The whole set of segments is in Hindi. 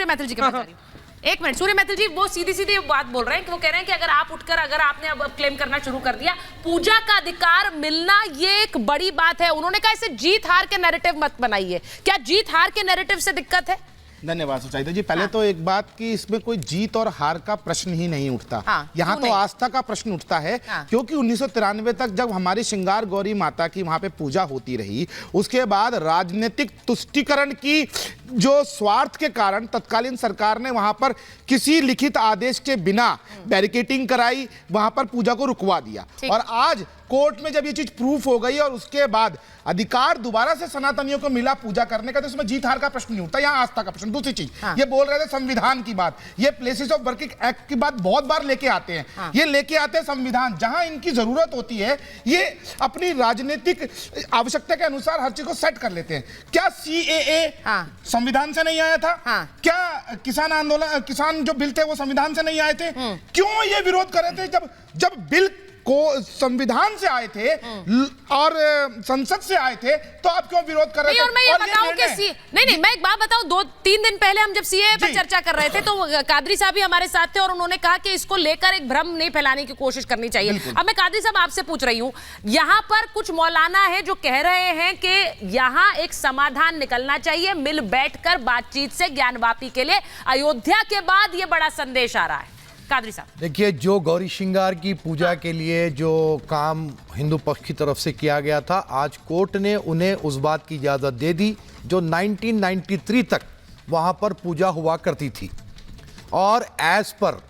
मैथिल जी के पास जा रही हूं। एक मिनट, सूर्य मैथिल जी वो सीधी सीधी बात बोल रहे हैं कि वो कह रहे हैं कि अगर आप उठकर अगर आपने अब क्लेम करना शुरू कर दिया, पूजा का अधिकार मिलना ये एक बड़ी बात है। उन्होंने कहा इसे जीत हार के नैरेटिव मत बनाइए। क्या जीत हार के नैरेटिव से दिक्कत है? धन्यवाद सुचाइता जी। पहले तो एक बात कि इसमें कोई जीत और हार का प्रश्न ही नहीं उठता। यहाँ तो आस्था का प्रश्न उठता है, क्योंकि 1993 तक जब हमारी श्रृंगार गौरी माता की वहां पे पूजा होती रही, उसके बाद राजनीतिक तुष्टीकरण की जो स्वार्थ के कारण तत्कालीन सरकार ने वहां पर किसी लिखित आदेश के बिना बैरिकेटिंग कराई, वहां पर पूजा को रुकवा दिया। और आज कोर्ट में जब ये चीज प्रूफ हो गई और उसके बाद अधिकार दोबारा से सनातनियों को मिला पूजा करने का, तो इसमें जीत हार का प्रश्न नहीं उठता, यहाँ आस्था का प्रश्न। दूसरी चीज, ये बोल रहे थे संविधान की बात, ये प्लेसेस ऑफ वर्किंग एक्ट की बात बहुत बार लेके आते हैं। ये लेके आते हैं संविधान, जहां इनकी जरूरत होती है ये अपनी राजनीतिक आवश्यकता के अनुसार हर चीज को सेट कर लेते हैं। क्या CAA संविधान से नहीं आया था? क्या किसान आंदोलन, किसान जो बिल थे वो संविधान से नहीं आए थे? क्यों ये विरोध कर रहे थे? जब बिल को संविधान से आए थे और संसद से आए थे, तो आप क्यों विरोध कर रहे थे? और मैं ये बताऊं कि नहीं, मैं एक बात बताऊं, 2-3 दिन पहले हम जब CAA पर चर्चा कर रहे थे तो कादरी साहब भी हमारे साथ थे और उन्होंने कहा कि इसको लेकर एक भ्रम नहीं फैलाने की कोशिश करनी चाहिए। अब मैं कादरी साहब आपसे पूछ रही हूं, यहां पर कुछ मौलाना है जो कह रहे हैं कि यहां एक समाधान निकलना चाहिए, मिल बैठकर बातचीत से ज्ञानवापी के लिए। अयोध्या के बाद ये बड़ा संदेश आ रहा है। कादरी साहब देखिए, जो गौरी श्रृंगार की पूजा के लिए जो काम हिंदू पक्ष की तरफ से किया गया था, आज कोर्ट ने उन्हें उस बात की इजाज़त दे दी जो 1993 तक वहाँ पर पूजा हुआ करती थी। और एज पर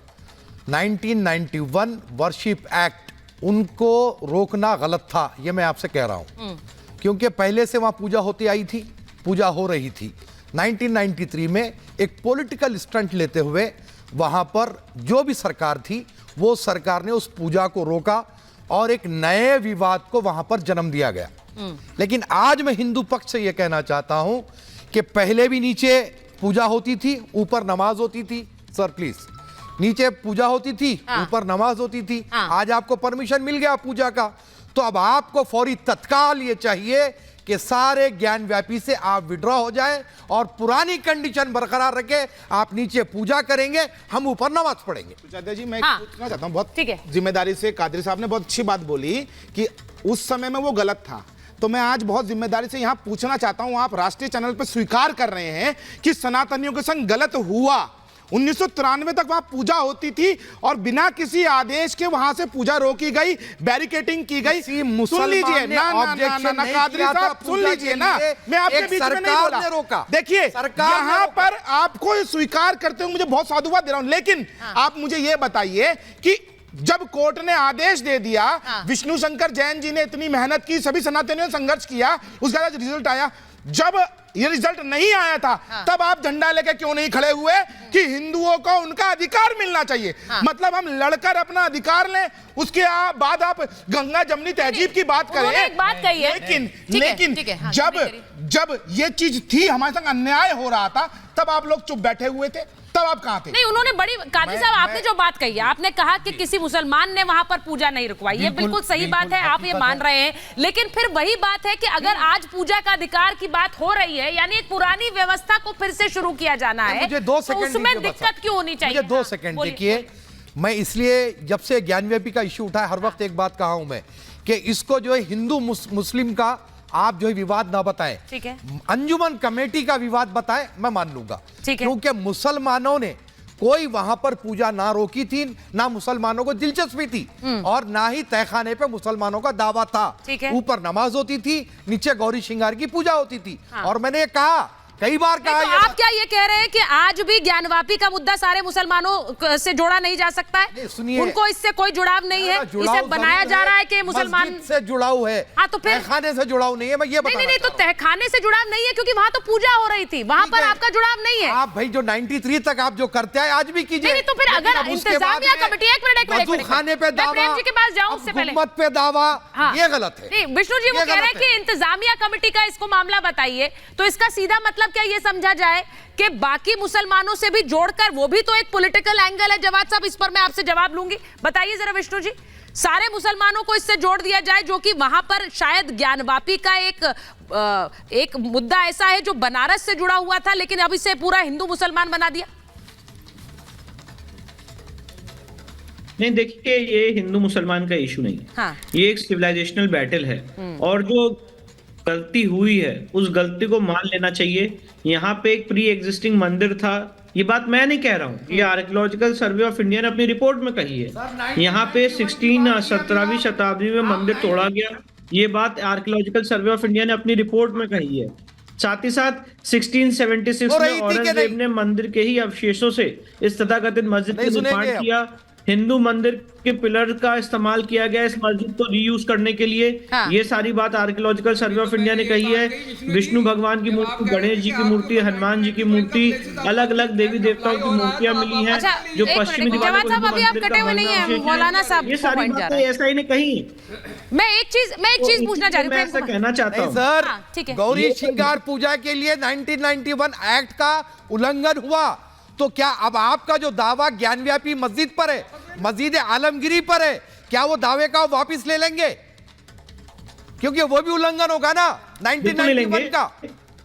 1991 वर्शिप एक्ट उनको रोकना गलत था, ये मैं आपसे कह रहा हूँ, क्योंकि पहले से वहाँ पूजा होती आई थी, पूजा हो रही थी। 1993 में एक पॉलिटिकल स्टंट लेते हुए वहां पर जो भी सरकार थी, वो सरकार ने उस पूजा को रोका और एक नए विवाद को वहां पर जन्म दिया गया। लेकिन आज मैं हिंदू पक्ष से यह कहना चाहता हूं कि पहले भी नीचे पूजा होती थी, ऊपर नमाज होती थी। सर प्लीज, नीचे पूजा होती थी, ऊपर नमाज होती थी। आज आपको परमिशन मिल गया पूजा का, तो अब आपको फौरी तत्काल ये चाहिए कि सारे ज्ञान व्यापी से आप विड्रॉ हो जाए और पुरानी कंडीशन बरकरार रखे। आप नीचे पूजा करेंगे, हम ऊपर नमाज पढ़ेंगे। सुचाइता जी, मैं पूछना चाहता हूँ बहुत जिम्मेदारी से, कादरी साहब ने बहुत अच्छी बात बोली कि उस समय में वो गलत था, तो मैं आज बहुत जिम्मेदारी से यहाँ पूछना चाहता हूँ, आप राष्ट्रीय चैनल पर स्वीकार कर रहे हैं कि सनातनियों के संग गलत हुआ। 1993 तक वहां पूजा होती थी और बिना किसी आदेश के वहां से पूजा रोकी गई, बैरिकेटिंग की गई। सुन लीजिए ना कादरी साहब, सुन लीजिए ना, मैं आपके बीच में नहीं बोला। देखिए, यहां पर आपको स्वीकार करते हुए मुझे बहुत साधुवाद दे रहा हूं, लेकिन आप मुझे यह बताइए कि जब कोर्ट ने आदेश दे दिया, विष्णु शंकर जैन जी ने इतनी मेहनत की, सभी सनातनियों ने संघर्ष किया, उसका रिजल्ट आया। जब ये रिजल्ट नहीं आया था, तब आप झंडा लेके क्यों नहीं खड़े हुए कि हिंदुओं को उनका अधिकार मिलना चाहिए? मतलब हम लड़कर अपना अधिकार लें, उसके बाद आप गंगा जमनी तहजीब की बात करें। एक बात कही है, लेकिन जब ये चीज थी, हमारे संग अन्याय हो रहा था, तब आप लोग चुप बैठे हुए थे, तब आप कहां थे? नहीं, उन्होंने बड़ी कादरी साहब, आपने जो बात कही है, आपने कहा कि किसी मुसलमान ने वहां पर पूजा नहीं रुकवाई, ये बिल्कुल सही बात है, आप ये मान रहे हैं। लेकिन फिर वही बात है कि अगर आज पूजा का अधिकार की बात हो रही है, यानी एक पुरानी व्यवस्था को फिर से शुरू किया जाना है, तो उसमें दिक्कत क्यों होनी चाहिए? मुझे 2 सेकंड देखिए, मैं इसलिए जब से ज्ञानव्यापी का इश्यू उठा है, हर वक्त एक बात कहा हूं मैं कि इसको जो है हिंदू मुस्लिम का आप जो है विवाद ना बताएं, ठीक है, अंजुमन कमेटी का विवाद बताएं, मैं मान लूंगा, ठीक है, क्योंकि मुसलमानों ने कोई वहां पर पूजा ना रोकी थी, ना मुसलमानों को दिलचस्पी थी, और ना ही तहखाने पे मुसलमानों का दावा था। ऊपर नमाज होती थी, नीचे गौरी श्रृंगार की पूजा होती थी। और मैंने ये कहा, कई बार कहा, तो आप क्या ये कह रहे हैं कि आज भी ज्ञानवापी का मुद्दा सारे मुसलमानों से जोड़ा नहीं जा सकता है? सुनिए, उनको इससे कोई जुड़ाव नहीं है, इसे बनाया जा रहा है कि मुसलमान से जुड़ाव है। हाँ, तो फिर तहखाने से जुड़ाव नहीं है, मैं ये बता नहीं, तो तहखाने से जुड़ाव नहीं है क्योंकि वहां तो पूजा हो रही थी, वहां पर आपका जुड़ाव नहीं है। आप भाई जो 93 तक आप जो करते हैं, आज भी कीजिए। नहीं, तो फिर अगर इंतजामिया कमेटी, एक मिनट, खाने पे दावा, प्रेम जी के पास जाऊं उससे पहले, हुकूमत पे दावा, ये गलत है। नहीं, विष्णु जी वो कह रहे हैं कि इंतजामिया कमेटी का इसको मामला बताइए, तो इसका सीधा मतलब क्या ये समझा कि बाकी मुसलमानों से भी जोड़कर, वो भी तो एक पॉलिटिकल एंगल है। जवाद साहब, इस पर मैं आपसे जवाब लूंगी, बताइए जरा विष्णु जी। सारे मुसलमानों को इससे जोड़ दिया जाए, जो कि वहां पर शायद ज्ञानवापी का एक मुद्दा ऐसा है जो बनारस से जुड़ा हुआ था, लेकिन अब इसे पूरा हिंदू मुसलमान बना दिया। नहीं, देखिए, ये हिंदू मुसलमान का इशू नहीं है। हाँ। ये एक सिविलाइजेशनल बैटल है, और जो गलती हुई है उस गलती को मान लेना चाहिए। यहाँ पे एक प्री एग्जिस्टिंग मंदिर था, ये बात मैं नहीं कह रहा हूँ, ये आर्कियोलॉजिकल सर्वे ऑफ इंडिया ने अपनी रिपोर्ट में कही है। यहाँ पे 17वीं शताब्दी में मंदिर तोड़ा गया, ये बात आर्कियोलॉजिकल सर्वे ऑफ इंडिया ने अपनी रिपोर्ट में कही है। साथ ही साथ 1676 में औरंगजेब ने मंदिर के ही अवशेषों से इस तथाकथित मस्जिद का निर्माण किया। हिंदू मंदिर के पिलर का इस्तेमाल किया गया इस मस्जिद को रीयूज करने के लिए। हाँ। ये सारी बात आर्कियोलॉजिकल सर्वे ऑफ इंडिया ने कही है। विष्णु भगवान की मूर्ति, गणेश जी की मूर्ति, हनुमान जी की मूर्ति, अलग अलग देवी देवताओं की मूर्तियां मिली हैं। अच्छा, जो पश्चिमी दीवारों को अभी आप कटे हुए नहीं है मौलाना साहब, ये सारी बातें ऐसा ही नहीं कही। मैं एक चीज पूछना चाह रही हूँ, मैं ऐसा कहना चाहता हूँ सर, हाँ, ठीक है। गौरी श्रृंगार पूजा के लिए 1991 एक्ट का उल्लंघन हुआ, तो क्या अब आपका जो दावा ज्ञानव्यापी मस्जिद पर है, मस्जिद आलमगिरी पर है, क्या वो दावे का वापस ले लेंगे? क्योंकि वो भी उल्लंघन होगा ना 1991 का।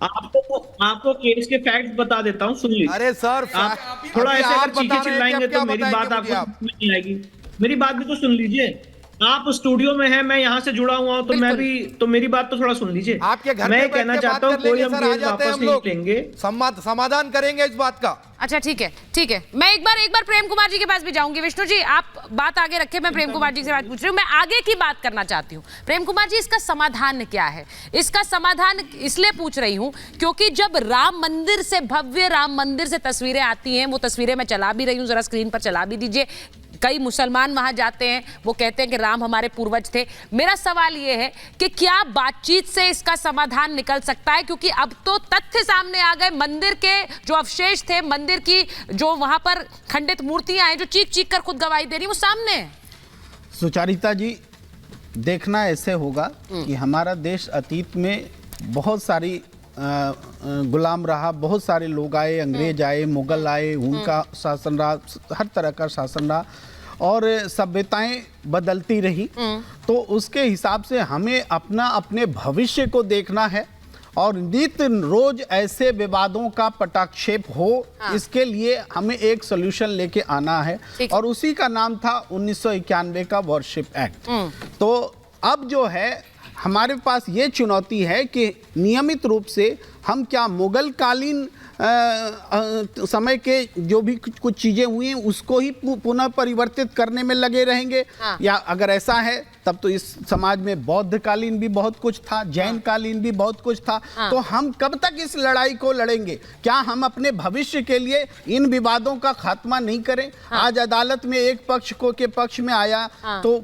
आपको केस के फैक्ट्स बता देता हूँ, सुन लीजिए। अरे सर, आप थोड़ा ऐसे अगर चीखें चिल्लाएंगे तो मेरी बात आपको समझ नहीं आएगी। मेरी बात भी तो सुन लीजिए। आप स्टूडियो में हैं, मैं यहाँ से जुड़ा हुआ हूँ, तो मैं भी, तो मेरी बात तो थोड़ा सुन लीजिए। आपके घर मैं कहना चाहता हूँ, कोई हम केस वापस हम नहीं लोग लेंगे, समाधान करेंगे इस बात का। अच्छा, ठीक है, ठीक है। मैं एक बार प्रेम कुमार जी के पास भी जाऊंगी। विष्णु जी, आप बात आगे रखें, मैं प्रेम कुमार जी से बात पूछ रही हूँ। मैं आगे की बात करना चाहती हूँ। प्रेम कुमार जी, इसका समाधान क्या है? इसका समाधान इसलिए पूछ रही हूँ क्योंकि जब राम मंदिर से, भव्य राम मंदिर से तस्वीरें आती हैं, वो तस्वीरें मैं चला भी रही हूँ, जरा स्क्रीन पर चला भी दीजिए। कई मुसलमान वहां जाते हैं, वो कहते हैं कि राम हमारे पूर्वज थे। मेरा सवाल ये है कि क्या बातचीत से इसका समाधान निकल सकता है? क्योंकि अब तो तथ्य सामने आ गए, मंदिर के जो अवशेष थे, मंदिर की जो वहां पर खंडित मूर्तियां हैं जो चीख चीख कर खुद गवाही दे रही, वो सामने है। सुचारिता जी, देखना ऐसे होगा कि हमारा देश अतीत में बहुत सारी गुलाम रहा, बहुत सारे लोग आए, अंग्रेज आए, मुगल आए, उनका शासन रहा, हर तरह का शासन रहा, और सभ्यताएं बदलती रही। तो उसके हिसाब से हमें अपने भविष्य को देखना है, और नित्य रोज ऐसे विवादों का पटाक्षेप हो, इसके लिए हमें एक सॉल्यूशन लेके आना है, और उसी का नाम था 1991 का वॉरशिप एक्ट। तो अब जो है हमारे पास ये चुनौती है कि नियमित रूप से हम क्या मुगल कालीन समय के जो भी कुछ चीजें हुई हैं उसको ही पुनः परिवर्तित करने में लगे रहेंगे, या अगर ऐसा है तब तो इस समाज में बौद्ध कालीन भी बहुत कुछ था, जैन कालीन भी बहुत कुछ था। तो हम कब तक इस लड़ाई को लड़ेंगे? क्या हम अपने भविष्य के लिए इन विवादों का खात्मा नहीं करें? आज अदालत में एक पक्ष के पक्ष में आया तो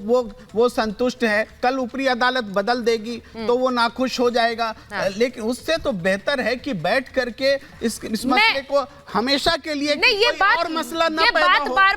वो संतुष्ट है, कल ऊपरी अदालत बदल देगी तो वो नाखुश हो जाएगा। लेकिन उससे तो बेहतर है कि बैठ करके इस मसले को हमेशा के लिए नहीं, ये बात, और मसला ना ये पैदा बात हो। बार-बार